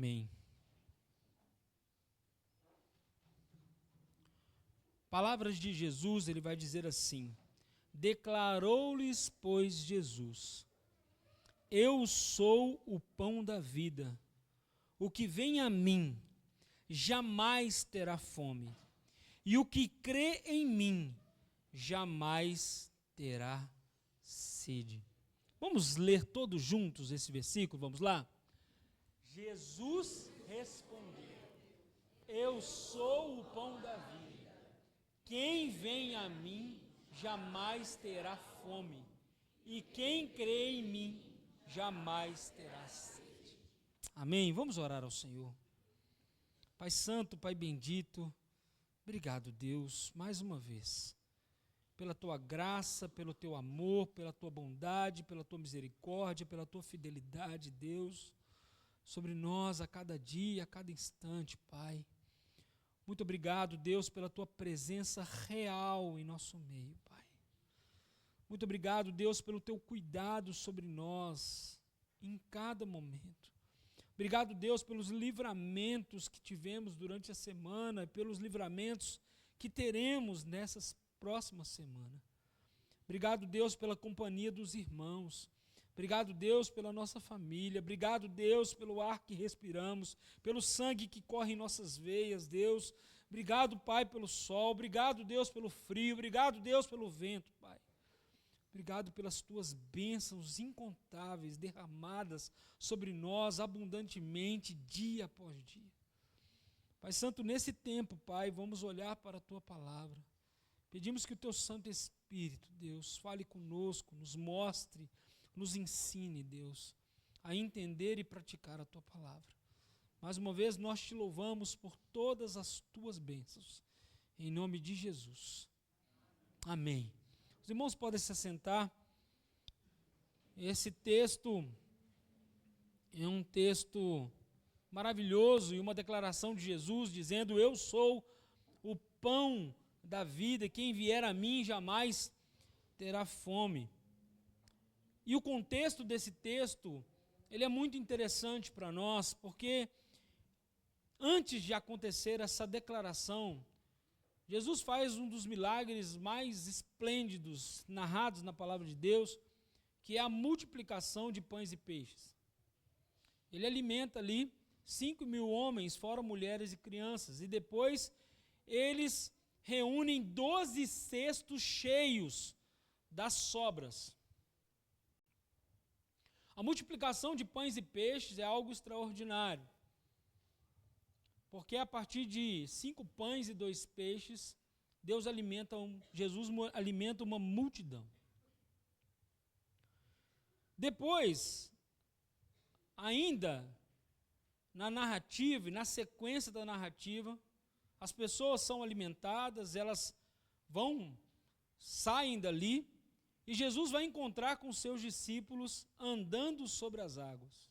Amém. Palavras de Jesus, ele vai dizer assim: declarou-lhes, pois, Jesus: eu sou o pão da vida. O que vem a mim jamais terá fome, e o que crê em mim jamais terá sede. Vamos ler todos juntos esse versículo? Vamos lá? Jesus respondeu: eu sou o pão da vida. Quem vem a mim jamais terá fome, e quem crê em mim jamais terá sede. Amém? Vamos orar ao Senhor. Pai Santo, Pai bendito, obrigado, Deus, mais uma vez, pela Tua graça, pelo Teu amor, pela Tua bondade, pela Tua misericórdia, pela Tua fidelidade, Deus, sobre nós a cada dia, a cada instante, Pai. Muito obrigado, Deus, pela Tua presença real em nosso meio, Pai. Muito obrigado, Deus, pelo Teu cuidado sobre nós, em cada momento. Obrigado, Deus, pelos livramentos que tivemos durante a semana, pelos livramentos que teremos nessas próximas semanas. Obrigado, Deus, pela companhia dos irmãos. Obrigado, Deus, pela nossa família. Obrigado, Deus, pelo ar que respiramos, pelo sangue que corre em nossas veias, Deus. Obrigado, Pai, pelo sol. Obrigado, Deus, pelo frio. Obrigado, Deus, pelo vento, Pai. Obrigado pelas Tuas bênçãos incontáveis derramadas sobre nós abundantemente, dia após dia. Pai Santo, nesse tempo, Pai, vamos olhar para a Tua palavra. Pedimos que o Teu Santo Espírito, Deus, fale conosco, nos mostre, nos ensine, Deus, a entender e praticar a Tua palavra. Mais uma vez, nós Te louvamos por todas as Tuas bênçãos. Em nome de Jesus. Amém. Os irmãos podem se assentar. Esse texto é um texto maravilhoso e uma declaração de Jesus dizendo: eu sou o pão da vida, quem vier a mim jamais terá fome. E o contexto desse texto, ele é muito interessante para nós, porque antes de acontecer essa declaração, Jesus faz um dos milagres mais esplêndidos narrados na palavra de Deus, que é a multiplicação de pães e peixes. Ele alimenta ali 5.000 homens, fora mulheres e crianças, e depois eles reúnem 12 cestos cheios das sobras. A multiplicação de pães e peixes é algo extraordinário, porque a partir de 5 pães e 2 peixes, Jesus alimenta uma multidão. Depois, ainda na narrativa e na sequência da narrativa, as pessoas são alimentadas, elas saem dali, e Jesus vai encontrar com seus discípulos andando sobre as águas.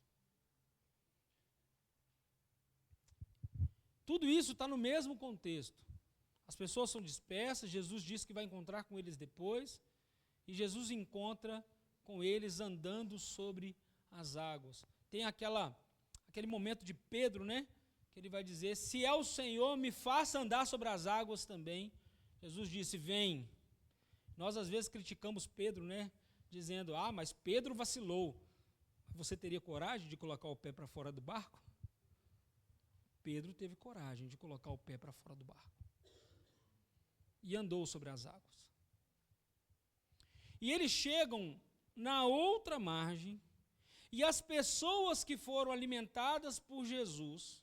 Tudo isso está no mesmo contexto. As pessoas são dispersas, Jesus diz que vai encontrar com eles depois, e Jesus encontra com eles andando sobre as águas. Tem aquele momento de Pedro, né? Que ele vai dizer: se é o Senhor, me faça andar sobre as águas também. Jesus disse: vem. Nós às vezes criticamos Pedro, né? Dizendo: mas Pedro vacilou. Você teria coragem de colocar o pé para fora do barco? Pedro teve coragem de colocar o pé para fora do barco. E andou sobre as águas. E eles chegam na outra margem, e as pessoas que foram alimentadas por Jesus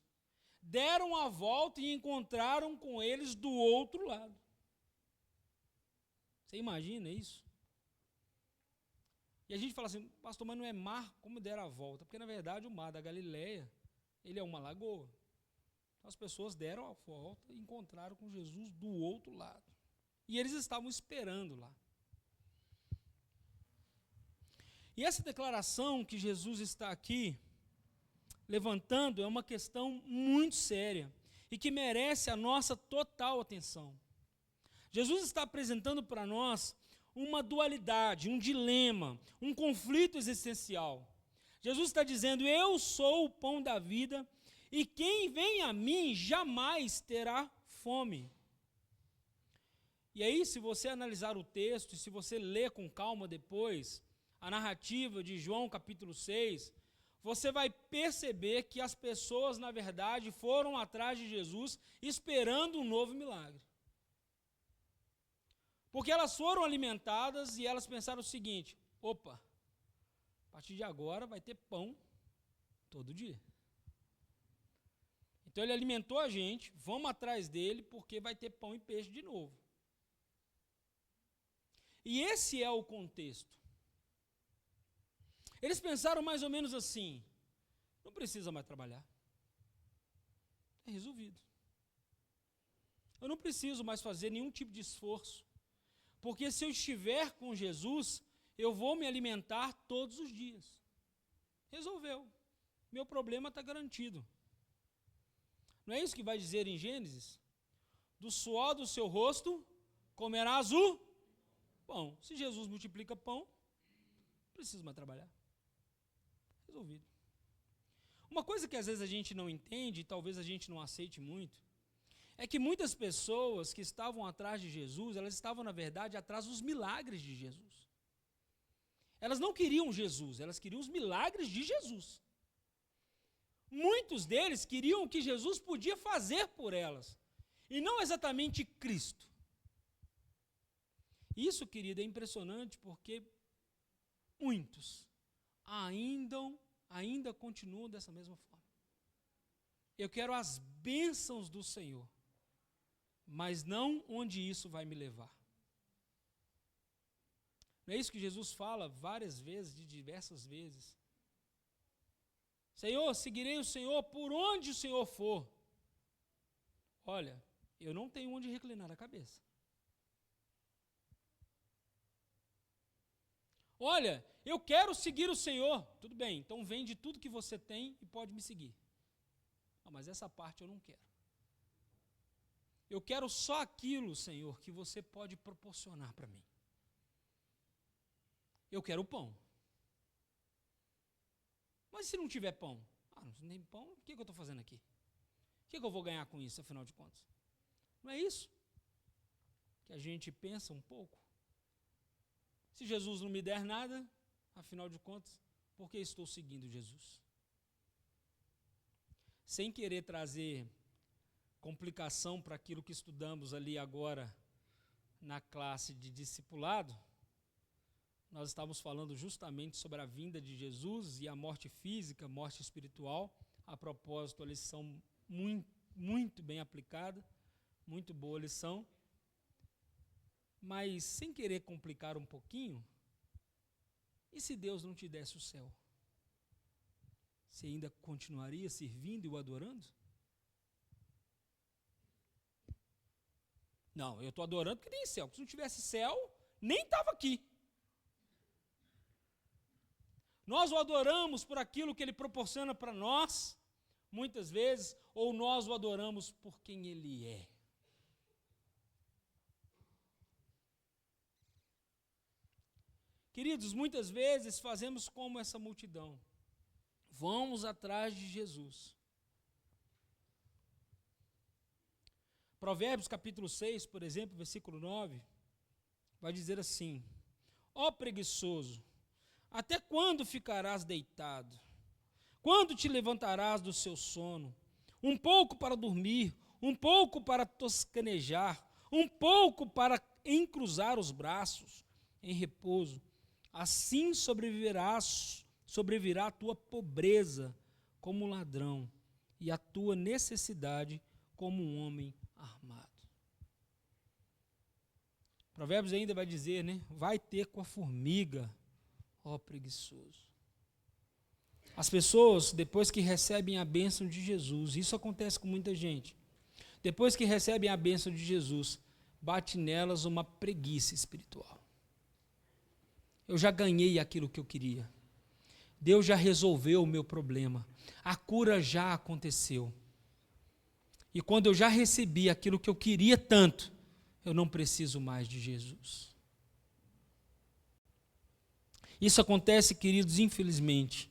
deram a volta e encontraram com eles do outro lado. Você imagina isso? E a gente fala assim: pastor, mas não é mar, como deram a volta? Porque na verdade o mar da Galileia, ele é uma lagoa. Então as pessoas deram a volta e encontraram com Jesus do outro lado. E eles estavam esperando lá. E essa declaração que Jesus está aqui levantando é uma questão muito séria e que merece a nossa total atenção. Jesus está apresentando para nós uma dualidade, um dilema, um conflito existencial. Jesus está dizendo: eu sou o pão da vida, e quem vem a mim jamais terá fome. E aí, se você analisar o texto, e se você ler com calma depois, a narrativa de João capítulo 6, você vai perceber que as pessoas, na verdade, foram atrás de Jesus esperando um novo milagre. Porque elas foram alimentadas e elas pensaram o seguinte: opa, a partir de agora vai ter pão todo dia. Então ele alimentou a gente, vamos atrás dele, porque vai ter pão e peixe de novo. E esse é o contexto. Eles pensaram mais ou menos assim: não precisa mais trabalhar. É resolvido. Eu não preciso mais fazer nenhum tipo de esforço, porque se eu estiver com Jesus, eu vou me alimentar todos os dias. Resolveu. Meu problema está garantido. Não é isso que vai dizer em Gênesis? Do suor do seu rosto comerás o pão. Se Jesus multiplica pão, não precisa mais trabalhar. Resolvido. Uma coisa que às vezes a gente não entende, e talvez a gente não aceite muito, é que muitas pessoas que estavam atrás de Jesus, elas estavam, na verdade, atrás dos milagres de Jesus. Elas não queriam Jesus, elas queriam os milagres de Jesus. Muitos deles queriam o que Jesus podia fazer por elas, e não exatamente Cristo. Isso, querido, é impressionante, porque muitos ainda continuam dessa mesma forma. Eu quero as bênçãos do Senhor, mas não onde isso vai me levar. Não é isso que Jesus fala várias vezes, de diversas vezes? Senhor, seguirei o Senhor por onde o Senhor for. Olha, eu não tenho onde reclinar a cabeça. Olha, eu quero seguir o Senhor. Tudo bem, então vende tudo que você tem e pode me seguir. Não, mas essa parte eu não quero. Eu quero só aquilo, Senhor, que você pode proporcionar para mim. Eu quero o pão. Mas se não tiver pão? Não tem pão, o que eu estou fazendo aqui? O que eu vou ganhar com isso, afinal de contas? Não é isso que a gente pensa um pouco? Se Jesus não me der nada, afinal de contas, por que estou seguindo Jesus? Sem querer trazer complicação para aquilo que estudamos ali agora na classe de discipulado, nós estávamos falando justamente sobre a vinda de Jesus e a morte física, morte espiritual. A propósito, a lição muito bem aplicada, muito boa lição. Mas, sem querer complicar um pouquinho, e se Deus não te desse o céu? Você ainda continuaria servindo e o adorando? Não, eu estou adorando porque tem céu. Porque se não tivesse céu, nem estava aqui. Nós o adoramos por aquilo que ele proporciona para nós, muitas vezes, ou nós o adoramos por quem ele é. Queridos, muitas vezes fazemos como essa multidão. Vamos atrás de Jesus. Provérbios capítulo 6, por exemplo, versículo 9, vai dizer assim: ó preguiçoso, até quando ficarás deitado? Quando te levantarás do seu sono? Um pouco para dormir, um pouco para toscanejar, um pouco para encruzar os braços em repouso. Assim sobreviverá a tua pobreza como um ladrão, e a tua necessidade como um homem armado. Provérbios ainda vai dizer, né? Vai ter com a formiga, ó preguiçoso. As pessoas, depois que recebem a bênção de Jesus, isso acontece com muita gente, depois que recebem a bênção de Jesus, bate nelas uma preguiça espiritual. Eu já ganhei aquilo que eu queria. Deus já resolveu o meu problema. A cura já aconteceu. E quando eu já recebi aquilo que eu queria tanto, eu não preciso mais de Jesus. Isso acontece, queridos, infelizmente,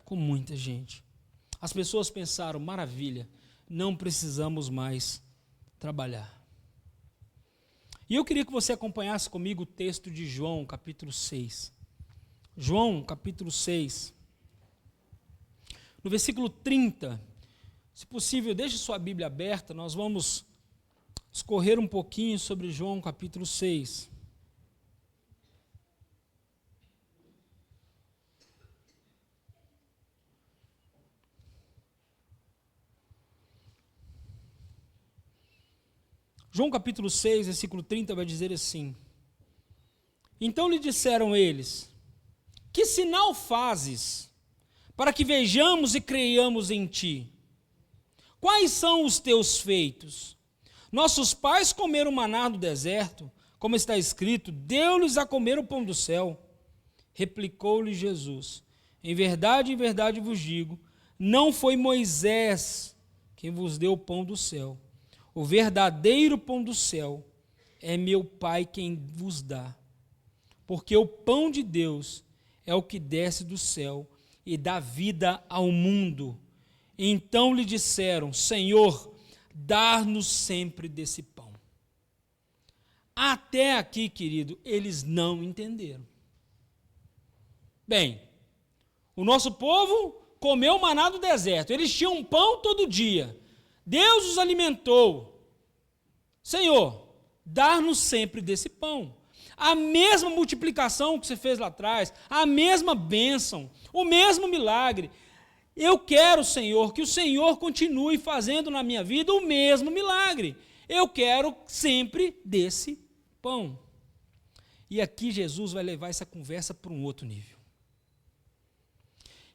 com muita gente. As pessoas pensaram, maravilha, não precisamos mais trabalhar. E eu queria que você acompanhasse comigo o texto de João, capítulo 6. João, capítulo 6. No versículo 30, se possível, deixe sua Bíblia aberta, nós vamos discorrer um pouquinho sobre João, capítulo 6. João capítulo 6, versículo 30 vai dizer assim: Então lhe disseram eles, que sinal fazes, para que vejamos e creiamos em ti? Quais são os teus feitos? Nossos pais comeram maná no deserto, como está escrito, deu-lhes a comer o pão do céu. Replicou-lhe Jesus, em verdade vos digo, não foi Moisés quem vos deu o pão do céu. O verdadeiro pão do céu é meu Pai quem vos dá. Porque o pão de Deus é o que desce do céu e dá vida ao mundo. Então lhe disseram, Senhor, dá-nos sempre desse pão. Até aqui, querido, eles não entenderam. Bem, o nosso povo comeu maná do deserto. Eles tinham pão todo dia. Deus os alimentou. Senhor, dá-nos sempre desse pão. A mesma multiplicação que você fez lá atrás, a mesma bênção, o mesmo milagre. Eu quero, Senhor, que o Senhor continue fazendo na minha vida o mesmo milagre. Eu quero sempre desse pão. E aqui Jesus vai levar essa conversa para um outro nível.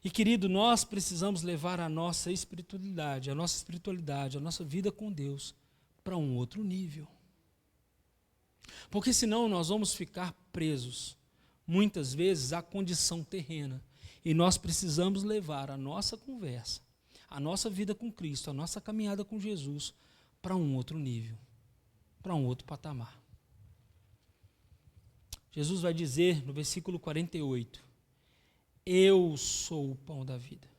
E, querido, nós precisamos levar a nossa espiritualidade, a nossa vida com Deus para um outro nível. Porque senão nós vamos ficar presos, muitas vezes, à condição terrena. E nós precisamos levar a nossa conversa, a nossa vida com Cristo, a nossa caminhada com Jesus para um outro nível, para um outro patamar. Jesus vai dizer no versículo 48, eu sou o pão da vida.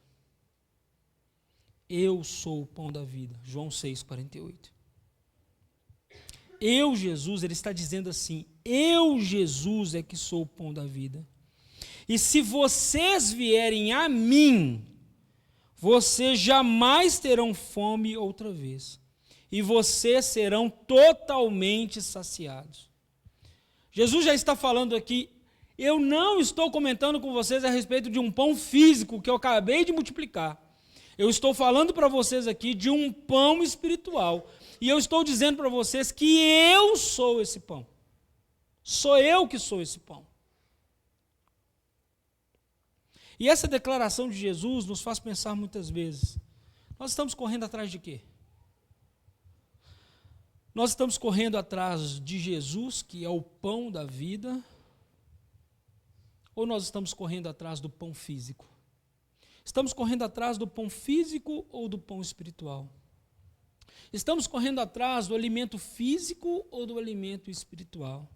Eu sou o pão da vida. João 6, 48. Eu, Jesus, ele está dizendo assim, eu, Jesus, é que sou o pão da vida. E se vocês vierem a mim, vocês jamais terão fome outra vez. E vocês serão totalmente saciados. Jesus já está falando aqui, eu não estou comentando com vocês a respeito de um pão físico que eu acabei de multiplicar. Eu estou falando para vocês aqui de um pão espiritual. E eu estou dizendo para vocês que eu sou esse pão. Sou eu que sou esse pão. E essa declaração de Jesus nos faz pensar muitas vezes, nós estamos correndo atrás de quê? Nós estamos correndo atrás de Jesus, que é o pão da vida, ou nós estamos correndo atrás do pão físico? Estamos correndo atrás do pão físico ou do pão espiritual? Estamos correndo atrás do alimento físico ou do alimento espiritual?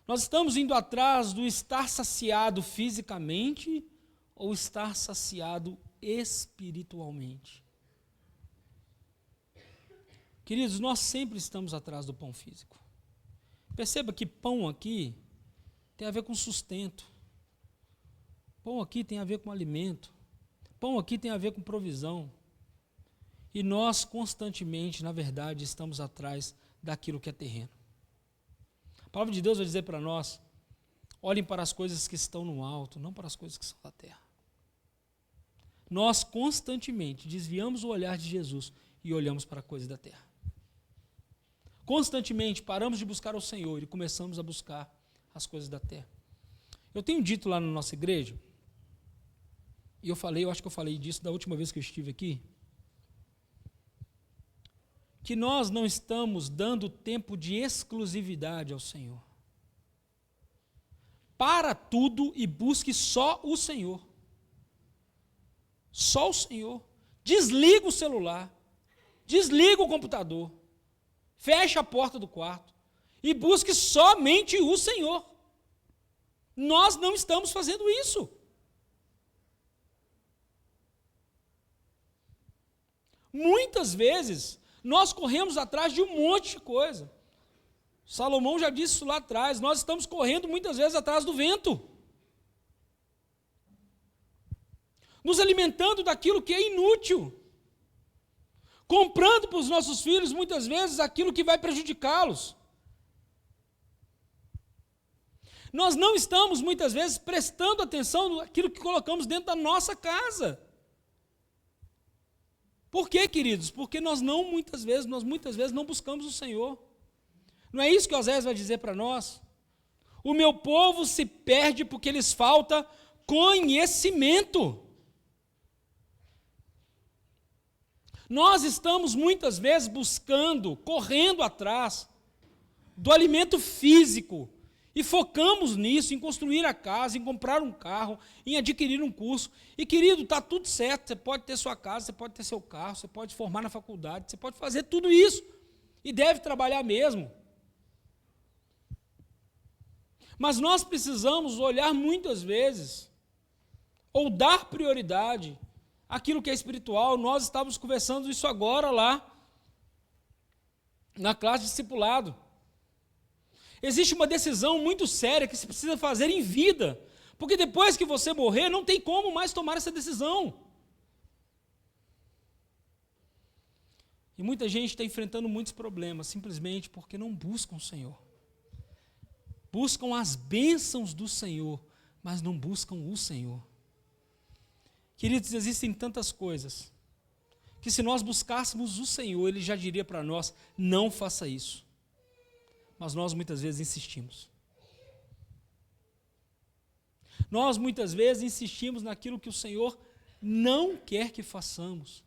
Nós estamos indo atrás do estar saciado fisicamente ou estar saciado espiritualmente? Queridos, nós sempre estamos atrás do pão físico. Perceba que pão aqui tem a ver com sustento. Pão aqui tem a ver com alimento. Pão aqui tem a ver com provisão. E nós constantemente, na verdade, estamos atrás daquilo que é terreno. A palavra de Deus vai dizer para nós, olhem para as coisas que estão no alto, não para as coisas que são da terra. Nós constantemente desviamos o olhar de Jesus e olhamos para coisas da terra. Constantemente paramos de buscar o Senhor e começamos a buscar as coisas da terra. Eu tenho dito lá na nossa igreja, e eu acho que eu falei disso da última vez que eu estive aqui, que nós não estamos dando tempo de exclusividade ao Senhor. Para tudo e busque só o Senhor. Só o Senhor. Desliga o celular, desliga o computador, fecha a porta do quarto e busque somente o Senhor. Nós não estamos fazendo isso. Muitas vezes, nós corremos atrás de um monte de coisa. Salomão já disse isso lá atrás, nós estamos correndo muitas vezes atrás do vento. Nos alimentando daquilo que é inútil. Comprando para os nossos filhos, muitas vezes, aquilo que vai prejudicá-los. Nós não estamos, muitas vezes, prestando atenção naquilo que colocamos dentro da nossa casa. Por quê, queridos? Porque nós muitas vezes não buscamos o Senhor. Não é isso que Oséias vai dizer para nós? O meu povo se perde porque lhes falta conhecimento. Nós estamos muitas vezes buscando, correndo atrás do alimento físico e focamos nisso, em construir a casa, em comprar um carro, em adquirir um curso. E, querido, está tudo certo, você pode ter sua casa, você pode ter seu carro, você pode formar na faculdade, você pode fazer tudo isso e deve trabalhar mesmo. Mas nós precisamos olhar muitas vezes, ou dar prioridade àquilo que é espiritual. Nós estávamos conversando isso agora lá, na classe de discipulado. Existe uma decisão muito séria que se precisa fazer em vida, porque depois que você morrer, não tem como mais tomar essa decisão. E muita gente está enfrentando muitos problemas, simplesmente porque não buscam o Senhor. Buscam as bênçãos do Senhor, mas não buscam o Senhor. Queridos, existem tantas coisas, que se nós buscássemos o Senhor, Ele já diria para nós, não faça isso. Mas nós muitas vezes insistimos. Nós muitas vezes insistimos naquilo que o Senhor não quer que façamos.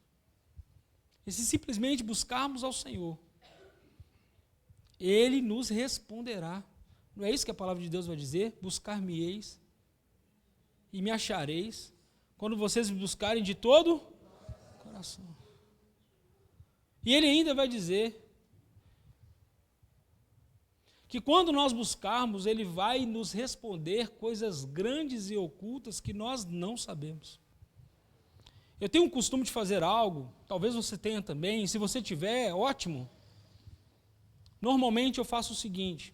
E se simplesmente buscarmos ao Senhor, Ele nos responderá. Não é isso que a palavra de Deus vai dizer? Buscar-me-eis e me achareis, quando vocês me buscarem de todo o coração. E Ele ainda vai dizer que quando nós buscarmos, Ele vai nos responder coisas grandes e ocultas que nós não sabemos. Eu tenho um costume de fazer algo, talvez você tenha também, se você tiver, ótimo. Normalmente eu faço o seguinte: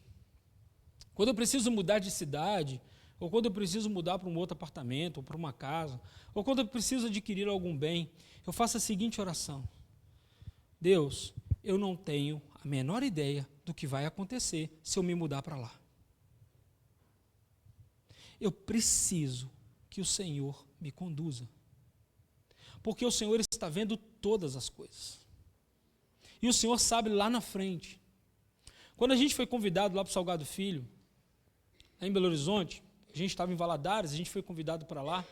quando eu preciso mudar de cidade, ou quando eu preciso mudar para um outro apartamento, ou para uma casa, ou quando eu preciso adquirir algum bem, eu faço a seguinte oração: Deus, eu não tenho a menor ideia do que vai acontecer se eu me mudar para lá. Eu preciso que o Senhor me conduza, porque o Senhor está vendo todas as coisas, e o Senhor sabe lá na frente. Quando a gente foi convidado lá para o Salgado Filho, lá em Belo Horizonte, a gente estava em Valadares, a gente foi convidado para lá,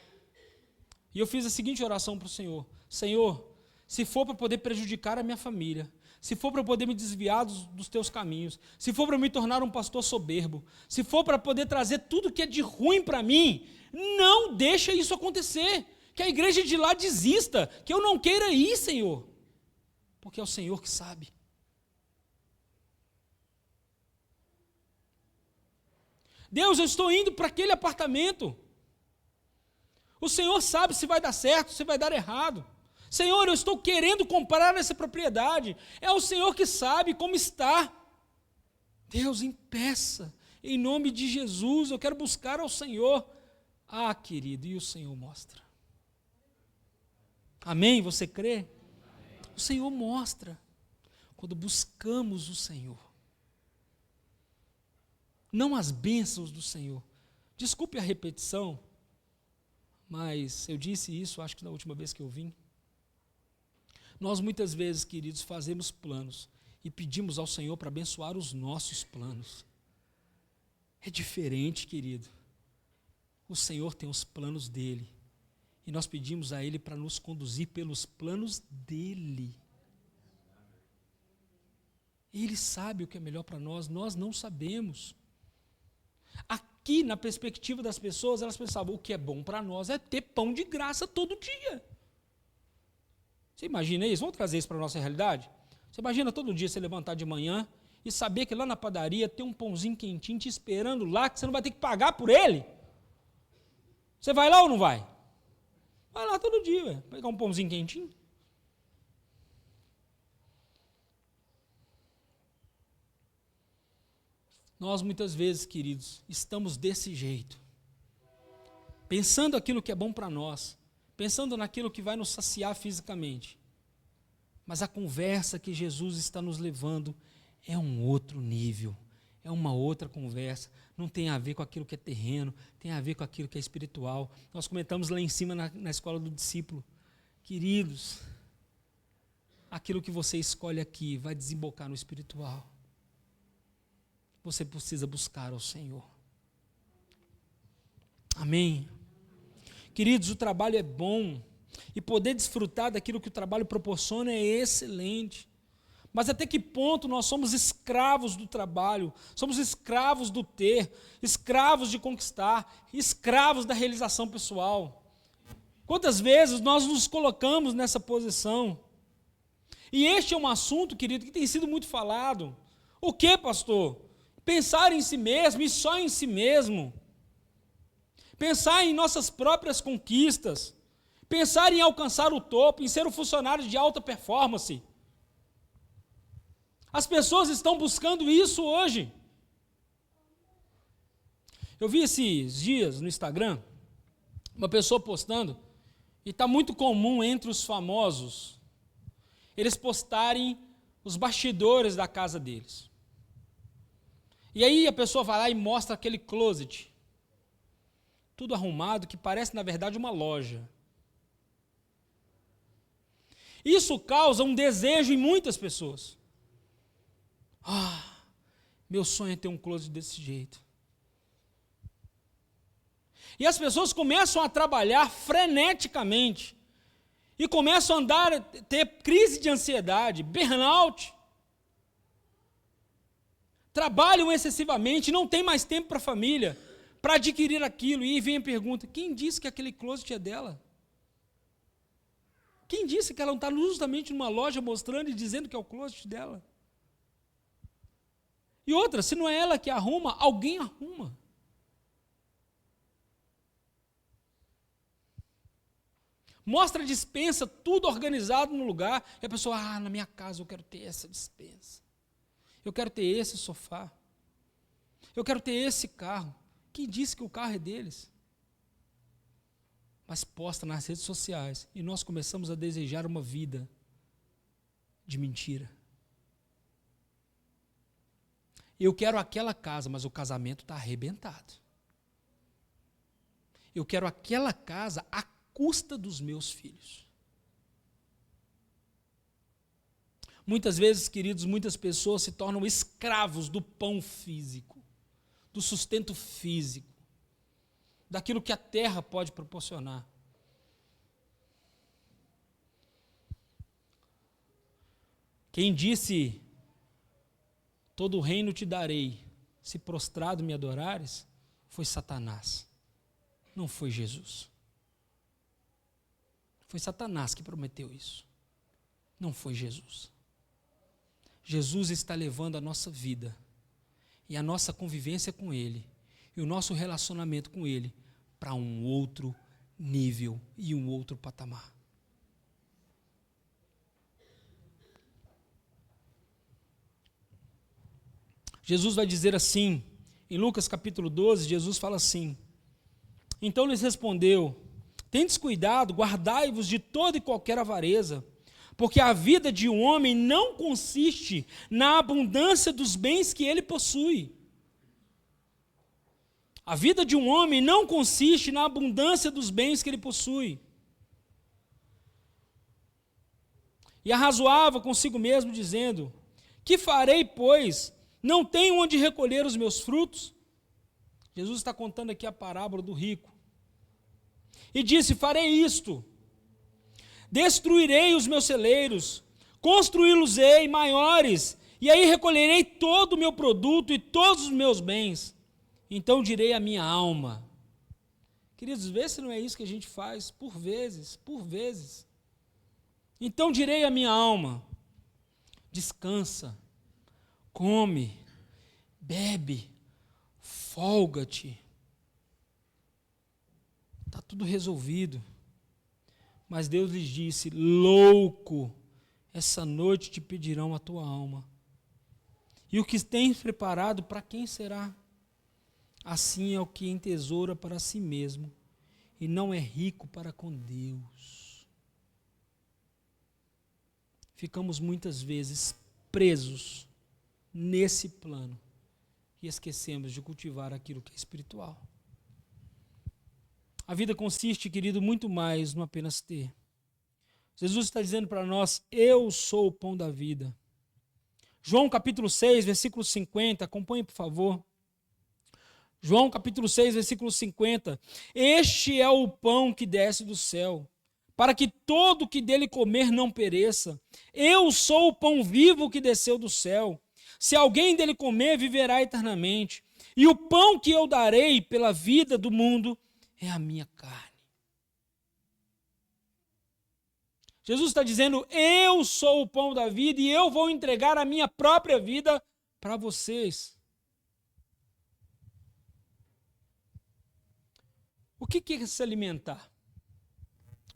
e eu fiz a seguinte oração para o Senhor: Senhor, se for para poder prejudicar a minha família, se for para poder me desviar dos teus caminhos, se for para me tornar um pastor soberbo, se for para poder trazer tudo que é de ruim para mim, não deixa isso acontecer, que a igreja de lá desista, que eu não queira ir, Senhor, porque é o Senhor que sabe. Deus, eu estou indo para aquele apartamento, o Senhor sabe se vai dar certo, se vai dar errado. Senhor, eu estou querendo comprar essa propriedade, é o Senhor que sabe como está. Deus, impeça, em nome de Jesus, eu quero buscar ao Senhor. Ah, querido, e o Senhor mostra. Amém? Você crê? Amém. O Senhor mostra, quando buscamos o Senhor. Não as bênçãos do Senhor. Desculpe a repetição, mas eu disse isso, acho que na última vez que eu vim. Nós muitas vezes, queridos, fazemos planos e pedimos ao Senhor para abençoar os nossos planos. É diferente, querido. O Senhor tem os planos dele e nós pedimos a Ele para nos conduzir pelos planos dele. Ele sabe o que é melhor para nós não sabemos. Aqui, na perspectiva das pessoas, elas pensavam: o que é bom para nós é ter pão de graça todo dia. Você imagina isso? Vamos trazer isso para a nossa realidade? Você imagina todo dia você levantar de manhã e saber que lá na padaria tem um pãozinho quentinho te esperando lá, que você não vai ter que pagar por ele? Você vai lá ou não vai? Vai lá todo dia, pegar um pãozinho quentinho. Nós muitas vezes, queridos, estamos desse jeito, pensando aquilo que é bom para nós, pensando naquilo que vai nos saciar fisicamente. Mas a conversa que Jesus está nos levando é um outro nível, é uma outra conversa, não tem a ver com aquilo que é terreno, tem a ver com aquilo que é espiritual. Nós comentamos lá em cima na escola do discípulo, queridos, aquilo que você escolhe aqui vai desembocar no espiritual. Você precisa buscar ao Senhor. Amém? Queridos, o trabalho é bom e poder desfrutar daquilo que o trabalho proporciona é excelente. Mas até que ponto nós somos escravos do trabalho, somos escravos do ter, escravos de conquistar, escravos da realização pessoal? Quantas vezes nós nos colocamos nessa posição? E este é um assunto, querido, que tem sido muito falado. O que, pastor? Pensar em si mesmo e só em si mesmo. Pensar em nossas próprias conquistas. Pensar em alcançar o topo, em ser um funcionário de alta performance. As pessoas estão buscando isso hoje. Eu vi esses dias no Instagram, uma pessoa postando, e está muito comum entre os famosos, eles postarem os bastidores da casa deles. E aí a pessoa vai lá e mostra aquele closet, tudo arrumado, que parece na verdade uma loja. Isso causa um desejo em muitas pessoas. Meu sonho é ter um closet desse jeito. E as pessoas começam a trabalhar freneticamente e começam a andar, ter crise de ansiedade, burnout. Trabalham excessivamente, não tem mais tempo para a família, para adquirir aquilo. E aí vem a pergunta: quem disse que aquele closet é dela? Quem disse que ela não está justamente numa loja mostrando e dizendo que é o closet dela? E outra, se não é ela que arruma, alguém arruma. Mostra a despensa, tudo organizado no lugar, e a pessoa, na minha casa eu quero ter essa despensa. Eu quero ter esse sofá. Eu quero ter esse carro. Quem disse que o carro é deles? Mas posta nas redes sociais, e nós começamos a desejar uma vida de mentira. Eu quero aquela casa, mas o casamento está arrebentado. Eu quero aquela casa à custa dos meus filhos. Muitas vezes, queridos, muitas pessoas se tornam escravos do pão físico, do sustento físico, daquilo que a terra pode proporcionar. Quem disse: todo o reino te darei, se prostrado me adorares, foi Satanás, não foi Jesus. Foi Satanás que prometeu isso, não foi Jesus. Jesus está levando a nossa vida e a nossa convivência com Ele e o nosso relacionamento com Ele para um outro nível e um outro patamar. Jesus vai dizer assim, em Lucas capítulo 12, Jesus fala assim: então lhes respondeu: tendes cuidado, guardai-vos de toda e qualquer avareza, porque a vida de um homem não consiste na abundância dos bens que ele possui. A vida de um homem não consiste na abundância dos bens que ele possui. E arrazoava consigo mesmo, dizendo: que farei, pois? Não tenho onde recolher os meus frutos? Jesus está contando aqui a parábola do rico. E disse: farei isto, destruirei os meus celeiros, construí-los-ei maiores, e aí recolherei todo o meu produto e todos os meus bens. Então direi à minha alma. Queridos, vê se não é isso que a gente faz, por vezes. Então direi à minha alma: descansa, come, bebe, folga-te. Está tudo resolvido. Mas Deus lhes disse: louco, essa noite te pedirão a tua alma. E o que tens preparado, para quem será? Assim é o que entesoura para si mesmo, e não é rico para com Deus. Ficamos muitas vezes presos nesse plano e esquecemos de cultivar aquilo que é espiritual. A vida consiste, querido, muito mais no apenas ter. Jesus está dizendo para nós: eu sou o pão da vida. João capítulo 6, versículo 50, acompanhe por favor. João capítulo 6, versículo 50. Este é o pão que desce do céu, para que todo que dele comer não pereça. Eu sou o pão vivo que desceu do céu. Se alguém dele comer, viverá eternamente. E o pão que eu darei pela vida do mundo é a minha carne. Jesus está dizendo: eu sou o pão da vida e eu vou entregar a minha própria vida para vocês. O que é se alimentar?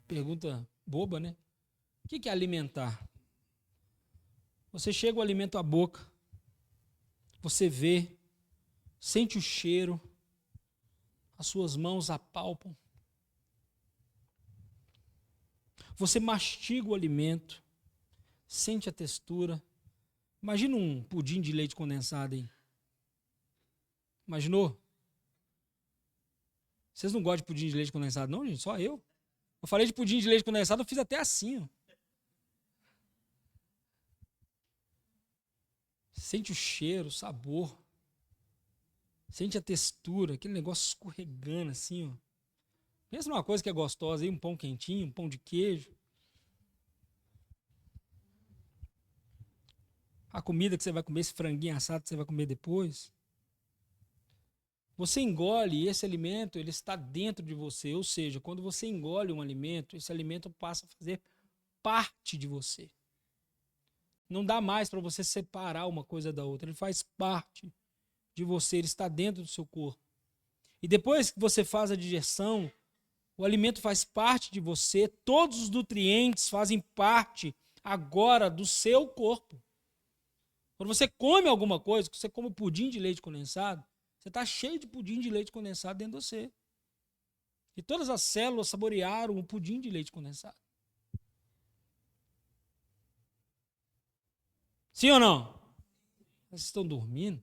Pergunta boba, né? O que é alimentar? Você chega o alimento à boca, você vê, sente o cheiro, as suas mãos apalpam. Você mastiga o alimento, sente a textura. Imagina um pudim de leite condensado aí. Imaginou? Vocês não gostam de pudim de leite condensado, não, gente? Só eu. Eu falei de pudim de leite condensado, eu fiz até assim, ó. Sente o cheiro, o sabor. Sente a textura, aquele negócio escorregando assim, ó. Pensa numa coisa que é gostosa aí, um pão quentinho, um pão de queijo. A comida que você vai comer, esse franguinho assado que você vai comer depois. Você engole e esse alimento, ele está dentro de você. Ou seja, quando você engole um alimento, esse alimento passa a fazer parte de você. Não dá mais para você separar uma coisa da outra. Ele faz parte de você, ele está dentro do seu corpo. E depois que você faz a digestão, o alimento faz parte de você, todos os nutrientes fazem parte agora do seu corpo. Quando você come alguma coisa, você come pudim de leite condensado, você está cheio de pudim de leite condensado dentro de você. E todas as células saborearam o pudim de leite condensado. Sim ou não? Vocês estão dormindo?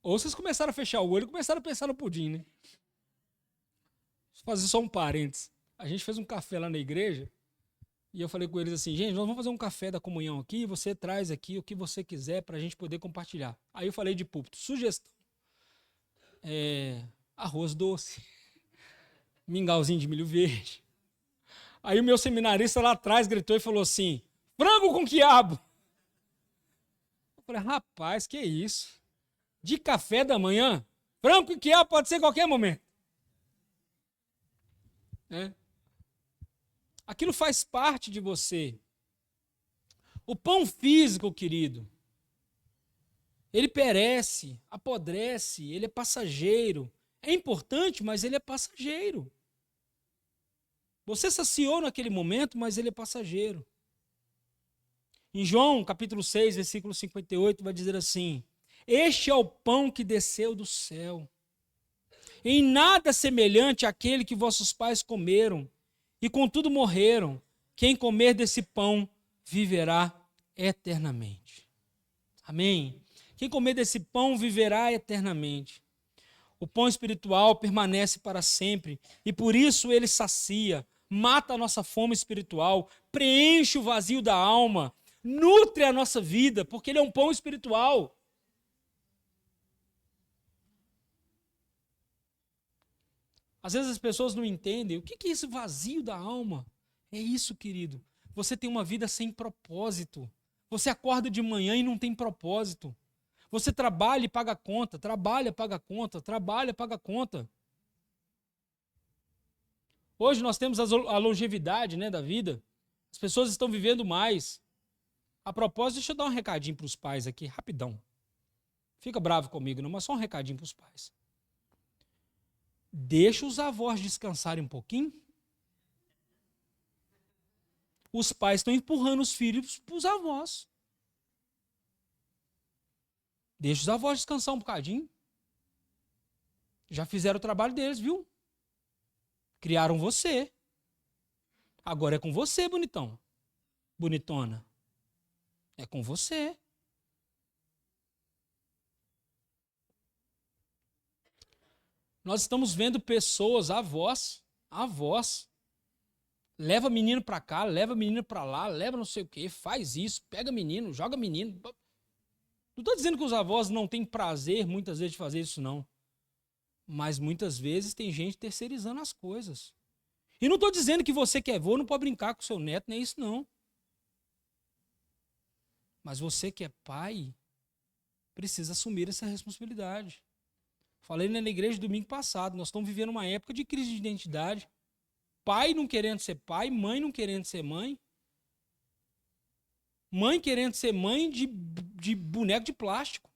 Ou vocês começaram a fechar o olho e começaram a pensar no pudim, né? Vou fazer só um parênteses. A gente fez um café lá na igreja e eu falei com eles assim: gente, nós vamos fazer um café da comunhão aqui e você traz aqui o que você quiser para a gente poder compartilhar. Aí eu falei de púlpito: sugestão. Arroz doce, mingauzinho de milho verde. Aí o meu seminarista lá atrás gritou e falou assim: frango com quiabo. Eu falei: rapaz, que isso? De café da manhã? Frango com quiabo pode ser em qualquer momento. Aquilo faz parte de você. O pão físico, querido, ele perece, apodrece, ele é passageiro. É importante, mas ele é passageiro. Você saciou naquele momento, mas ele é passageiro. Em João, capítulo 6, versículo 58, vai dizer assim: este é o pão que desceu do céu. Em nada semelhante àquele que vossos pais comeram, e contudo morreram. Quem comer desse pão viverá eternamente. Amém? Quem comer desse pão viverá eternamente. O pão espiritual permanece para sempre e por isso ele sacia, mata a nossa fome espiritual, preenche o vazio da alma, nutre a nossa vida, porque ele é um pão espiritual. Às vezes as pessoas não entendem o que é esse vazio da alma. É isso, querido. Você tem uma vida sem propósito. Você acorda de manhã e não tem propósito. Você trabalha e paga conta, trabalha, paga conta, trabalha, paga conta. Hoje nós temos a longevidade, né, da vida. As pessoas estão vivendo mais. A propósito, deixa eu dar um recadinho para os pais aqui, rapidão. Fica bravo comigo, não, mas só um recadinho para os pais. Deixa os avós descansarem um pouquinho. os pais estão empurrando os filhos para os avós. Deixa os avós descansar um bocadinho. Já fizeram o trabalho deles, viu? Criaram você. Agora é com você, bonitão. Bonitona. É com você. Nós estamos vendo pessoas, avós, leva menino para cá, leva menino para lá, leva não sei o quê, faz isso, pega menino, joga menino. Não estou dizendo que os avós não têm prazer muitas vezes de fazer isso, não. Mas muitas vezes tem gente terceirizando as coisas. E não estou dizendo que você que é avô não pode brincar com seu neto, nem isso não. Mas você que é pai, precisa assumir essa responsabilidade. Falei na igreja domingo passado, nós estamos vivendo uma época de crise de identidade. Pai não querendo ser pai, mãe não querendo ser mãe. Mãe querendo ser mãe de boneco de plástico.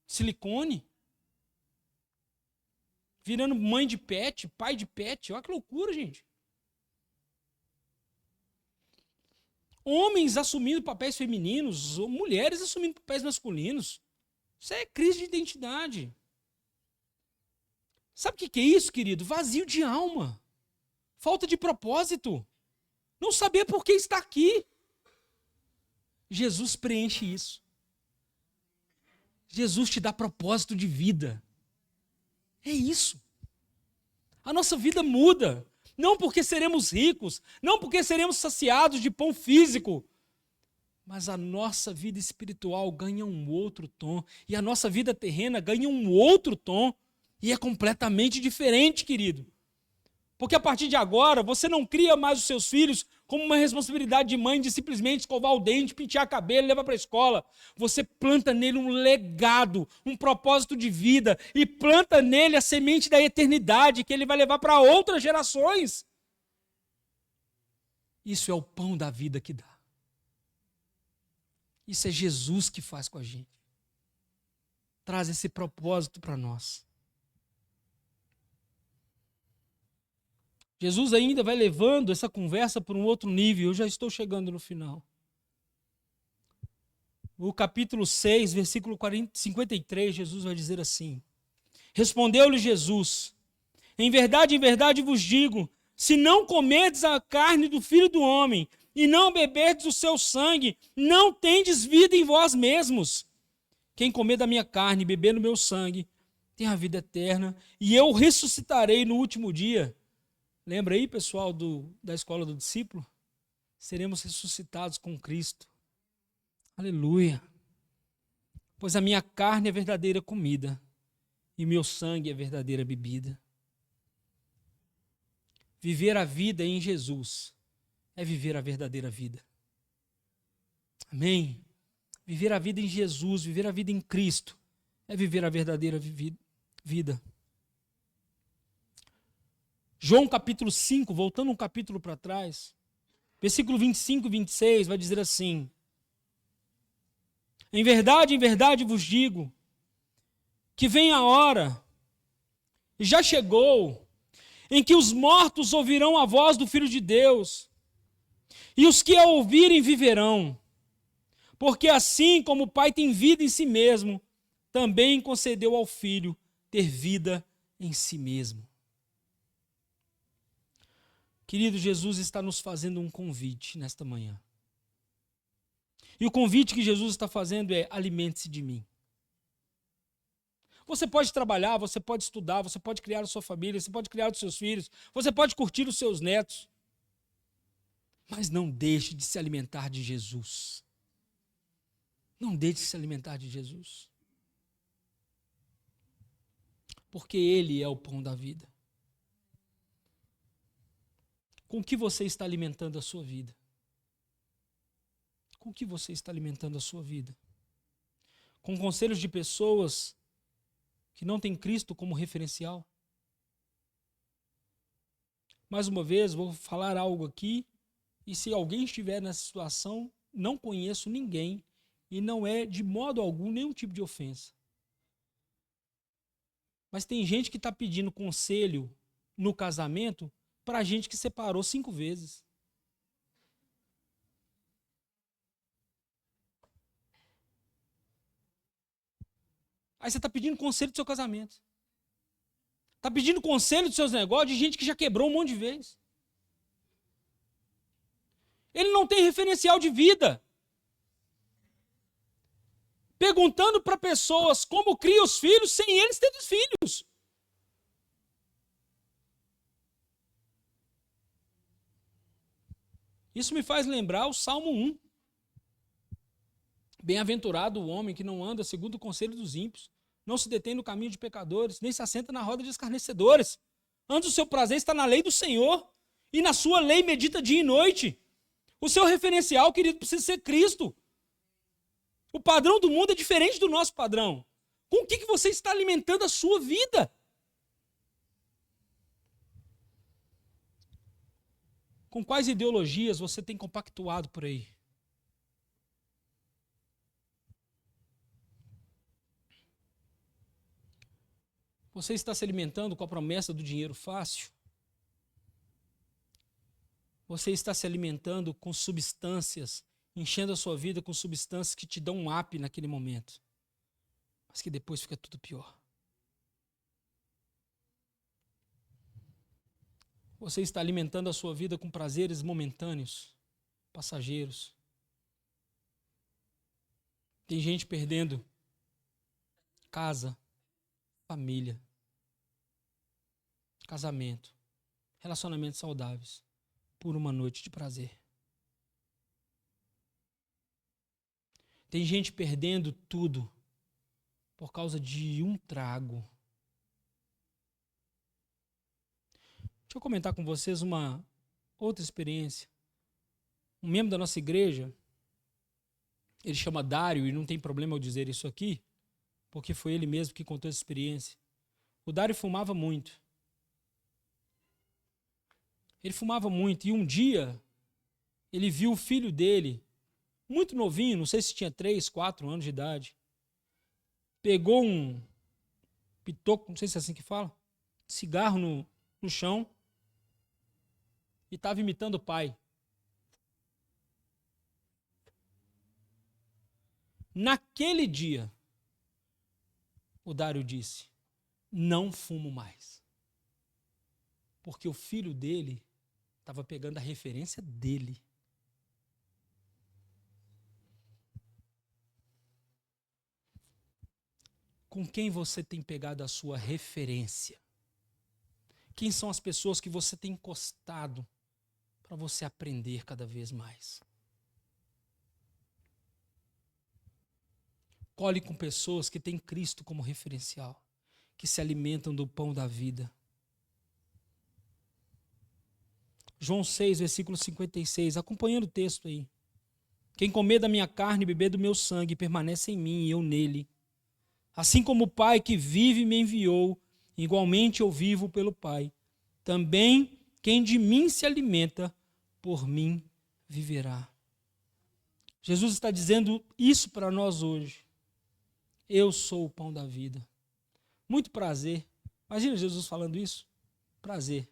Silicone. Virando mãe de pet, pai de pet. Olha que loucura, gente. Homens assumindo papéis femininos, ou mulheres assumindo papéis masculinos. Isso é crise de identidade. Sabe o que é isso, querido? Vazio de alma. Falta de propósito. Não saber por que está aqui. Jesus preenche isso. Jesus te dá propósito de vida. É isso. A nossa vida muda. Não porque seremos ricos, não porque seremos saciados de pão físico, mas a nossa vida espiritual ganha um outro tom. E a nossa vida terrena ganha um outro tom. E é completamente diferente, querido. Porque a partir de agora, você não cria mais os seus filhos como uma responsabilidade de mãe de simplesmente escovar o dente, pentear o cabelo e levar para a escola. Você planta nele um legado, um propósito de vida e planta nele a semente da eternidade que ele vai levar para outras gerações. Isso é o pão da vida que dá. Isso é Jesus que faz com a gente. Traz esse propósito para nós. Jesus ainda vai levando essa conversa para um outro nível. Eu já estou chegando no final. O capítulo 6, versículo 53, Jesus vai dizer assim: Respondeu-lhe Jesus: em verdade vos digo, se não comerdes a carne do Filho do Homem e não beberdes o seu sangue, não tendes vida em vós mesmos. Quem comer da minha carne e beber do meu sangue tem a vida eterna, e eu ressuscitarei no último dia. Lembra aí, pessoal, da escola do discípulo? Seremos ressuscitados com Cristo. Aleluia. Pois a minha carne é verdadeira comida e meu sangue é verdadeira bebida. Viver a vida em Jesus é viver a verdadeira vida. Amém? Viver a vida em Jesus, viver a vida em Cristo é viver a verdadeira vida. João capítulo 5, voltando um capítulo para trás, versículo 25 e 26, vai dizer assim: em verdade vos digo, que vem a hora, e já chegou, em que os mortos ouvirão a voz do Filho de Deus, e os que a ouvirem viverão. Porque assim como o Pai tem vida em si mesmo, também concedeu ao Filho ter vida em si mesmo. Querido, Jesus está nos fazendo um convite nesta manhã. E o convite que Jesus está fazendo é: alimente-se de mim. Você pode trabalhar, você pode estudar, você pode criar a sua família, você pode criar os seus filhos, você pode curtir os seus netos. Mas não deixe de se alimentar de Jesus. Não deixe de se alimentar de Jesus. Porque Ele é o pão da vida. Com que você está alimentando a sua vida? Com que você está alimentando a sua vida? Com conselhos de pessoas que não têm Cristo como referencial? Mais uma vez, vou falar algo aqui, e se alguém estiver nessa situação, não conheço ninguém, e não é de modo algum nenhum tipo de ofensa. Mas tem gente que está pedindo conselho no casamento para gente que separou 5 vezes. Aí você está pedindo conselho do seu casamento. Está pedindo conselho dos seus negócios de gente que já quebrou um monte de vezes. Ele não tem referencial de vida. Perguntando para pessoas como cria os filhos sem eles terem os filhos. Isso me faz lembrar o Salmo 1. Bem-aventurado o homem que não anda segundo o conselho dos ímpios, não se detém no caminho de pecadores, nem se assenta na roda de escarnecedores. Antes o seu prazer está na lei do Senhor, e na sua lei medita dia e noite. O seu referencial, querido, precisa ser Cristo. O padrão do mundo é diferente do nosso padrão. Com o que você está alimentando a sua vida? Com quais ideologias você tem compactuado por aí? Você está se alimentando com a promessa do dinheiro fácil? Você está se alimentando com substâncias, enchendo a sua vida com substâncias que te dão um up naquele momento, mas que depois fica tudo pior? Você está alimentando a sua vida com prazeres momentâneos, passageiros. Tem gente perdendo casa, família, casamento, relacionamentos saudáveis, por uma noite de prazer. Tem gente perdendo tudo por causa de um trago. Deixa eu comentar com vocês uma outra experiência. Um membro da nossa igreja, ele chama Dário, e não tem problema eu dizer isso aqui, porque foi ele mesmo que contou essa experiência. O Dário fumava muito. Ele fumava muito, e um dia ele viu o filho dele, muito novinho, não sei se tinha 3, 4 anos de idade, pegou um pitoco, não sei se é assim que fala, cigarro no chão, e estava imitando o pai. Naquele dia, o Dário disse: não fumo mais. Porque o filho dele estava pegando a referência dele. Com quem você tem pegado a sua referência? Quem são as pessoas que você tem encostado para você aprender cada vez mais? Cole com pessoas que têm Cristo como referencial, que se alimentam do pão da vida. João 6, versículo 56, acompanhando o texto aí. Quem comer da minha carne e beber do meu sangue permanece em mim e eu nele. Assim como o Pai que vive me enviou, igualmente eu vivo pelo Pai. Também quem de mim se alimenta, por mim viverá. Jesus está dizendo isso para nós hoje. Eu sou o pão da vida. Muito prazer. Imagina Jesus falando isso. Prazer.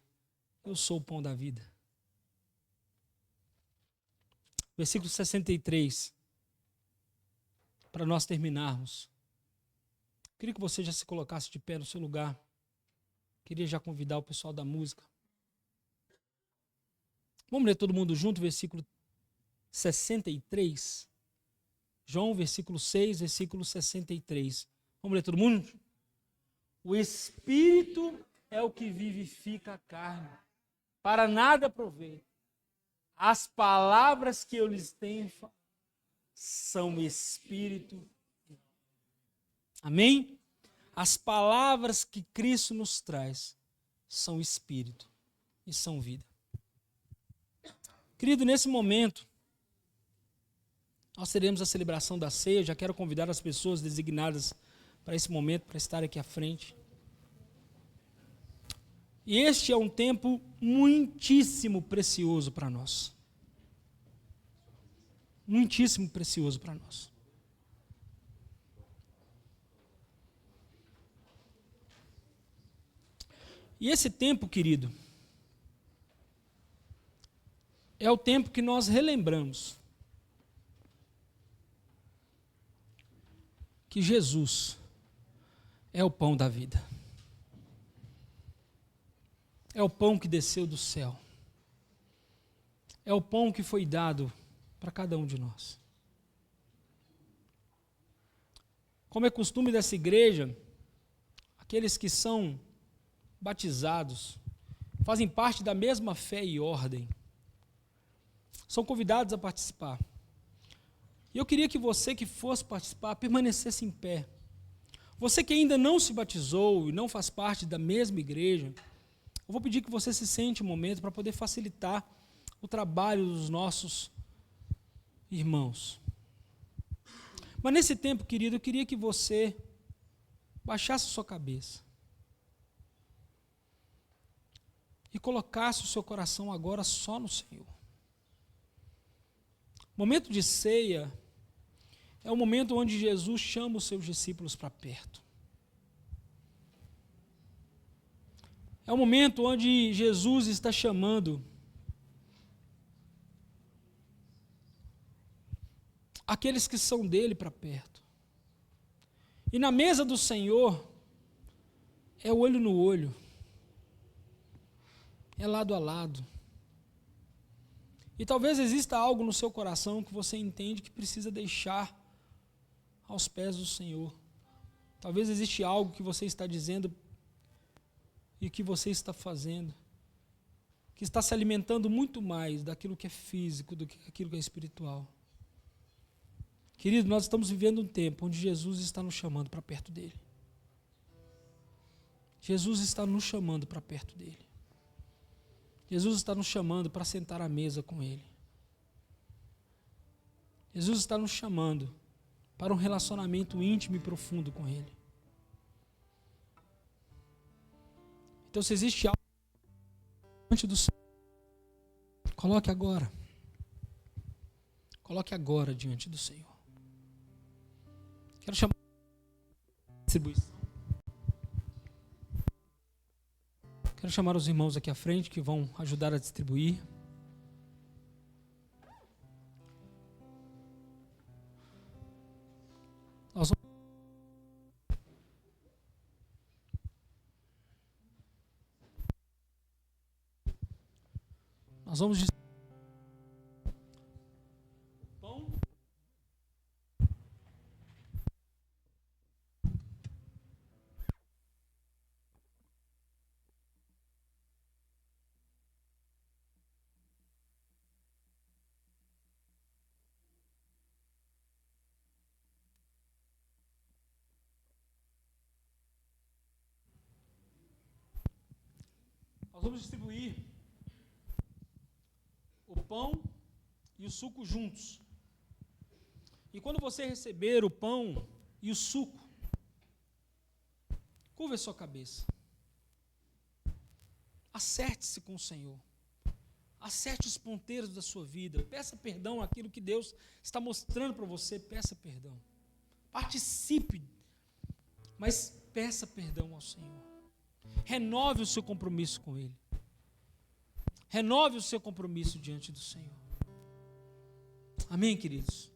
Eu sou o pão da vida. Versículo 63. Para nós terminarmos. Queria que você já se colocasse de pé no seu lugar. Queria já convidar o pessoal da música. Vamos ler todo mundo junto, versículo 63. João, versículo 6, versículo 63. Vamos ler todo mundo? O Espírito é o que vivifica a carne, para nada aproveita. As palavras que eu lhes tenho são Espírito. Amém? As palavras que Cristo nos traz são Espírito e são vida. Querido, nesse momento, nós teremos a celebração da ceia. Já quero convidar as pessoas designadas para esse momento, para estar aqui à frente. E este é um tempo muitíssimo precioso para nós. Muitíssimo precioso para nós. E esse tempo, querido, é o tempo que nós relembramos que Jesus é o pão da vida. É o pão que desceu do céu. É o pão que foi dado para cada um de nós. Como é costume dessa igreja, aqueles que são batizados, fazem parte da mesma fé e ordem, são convidados a participar. E eu queria que você que fosse participar, permanecesse em pé. Você que ainda não se batizou e não faz parte da mesma igreja, eu vou pedir que você se sente um momento para poder facilitar o trabalho dos nossos irmãos. Mas nesse tempo, querido, eu queria que você baixasse a sua cabeça e colocasse o seu coração agora só no Senhor. O momento de ceia é o momento onde Jesus chama os seus discípulos para perto. É o momento onde Jesus está chamando aqueles que são dele para perto. E na mesa do Senhor é olho no olho, é lado a lado. E talvez exista algo no seu coração que você entende que precisa deixar aos pés do Senhor. Talvez existe algo que você está dizendo e que você está fazendo, que está se alimentando muito mais daquilo que é físico do que aquilo que é espiritual. Querido, nós estamos vivendo um tempo onde Jesus está nos chamando para perto dele. Jesus está nos chamando para perto dele. Jesus está nos chamando para sentar à mesa com ele. Jesus está nos chamando para um relacionamento íntimo e profundo com ele. Então, se existe algo diante do Senhor, coloque agora. Coloque agora diante do Senhor. Quero chamar a distribuição. Quero chamar os irmãos aqui à frente que vão ajudar a distribuir. Nós vamos pão. Nós vamos distribuir o pão e o suco juntos. E quando você receber o pão e o suco, curva a sua cabeça. Acerte-se com o Senhor. Acerte os ponteiros da sua vida. Peça perdão àquilo que Deus está mostrando para você. Peça perdão. Participe, mas peça perdão ao Senhor. Renove o seu compromisso com Ele. Renove o seu compromisso diante do Senhor. Amém, queridos?